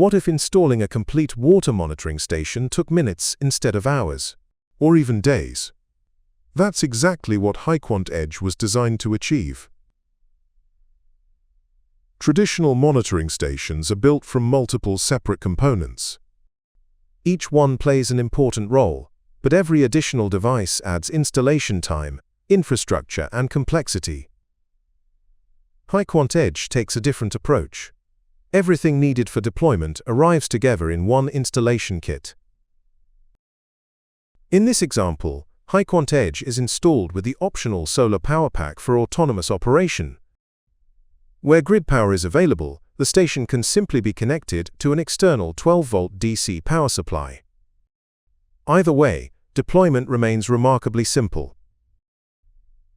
What if installing a complete water monitoring station took minutes instead of hours? Or even days? That's exactly what HyQuant Edge was designed to achieve. Traditional monitoring stations are built from multiple separate components. Each one plays an important role, but every additional device adds installation time, infrastructure, and complexity. HyQuant Edge takes a different approach. Everything needed for deployment arrives together in one installation kit. In this example, HyQuant Edge is installed with the optional solar power pack for autonomous operation. Where grid power is available, the station can simply be connected to an external 12-volt DC power supply. Either way, deployment remains remarkably simple.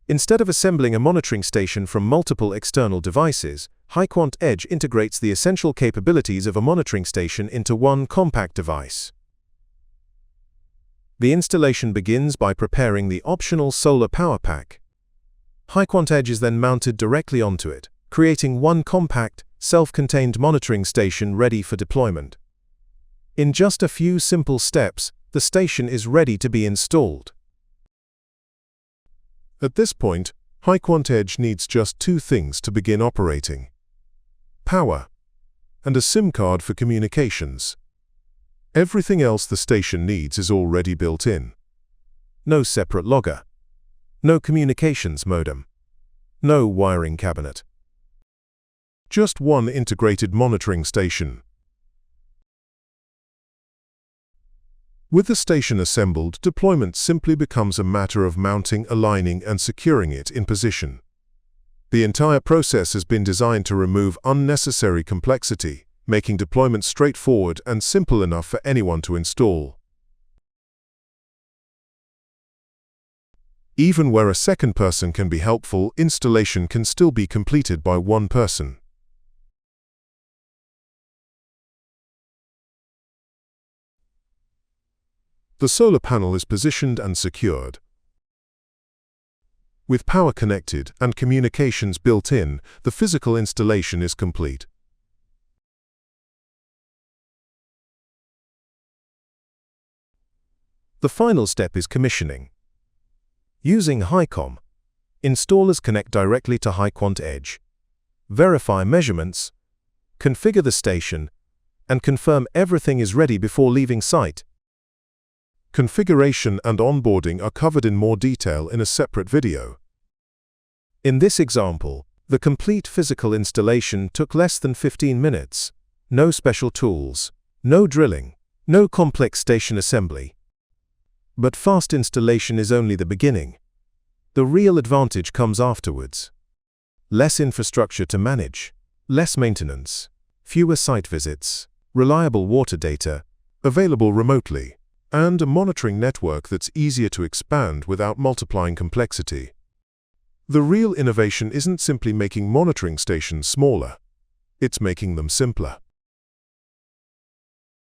Instead of assembling a monitoring station from multiple external devices, HyQuant Edge integrates the essential capabilities of a monitoring station into one compact device. The installation begins by preparing the optional solar power pack. HyQuant Edge is then mounted directly onto it, creating one compact, self-contained monitoring station ready for deployment. In just a few simple steps, the station is ready to be installed. At this point, HyQuant Edge needs just two things to begin operating: power and a SIM card for communications. Everything else the station needs is already built in. No separate logger. No communications modem. No wiring cabinet. Just one integrated monitoring station. With the station assembled, deployment simply becomes a matter of mounting, aligning, and securing it in position. The entire process has been designed to remove unnecessary complexity, making deployment straightforward and simple enough for anyone to install. Even where a second person can be helpful, installation can still be completed by one person. The solar panel is positioned and secured. With power connected and communications built in, the physical installation is complete. The final step is commissioning. Using HyCom, installers connect directly to HyQuant Edge, verify measurements, configure the station, and confirm everything is ready before leaving site. Configuration and onboarding are covered in more detail in a separate video. In this example, the complete physical installation took less than 15 minutes. No special tools, no drilling, no complex station assembly. But fast installation is only the beginning. The real advantage comes afterwards. Less infrastructure to manage, less maintenance, fewer site visits, reliable water data, available remotely, and a monitoring network that's easier to expand without multiplying complexity. The real innovation isn't simply making monitoring stations smaller, it's making them simpler.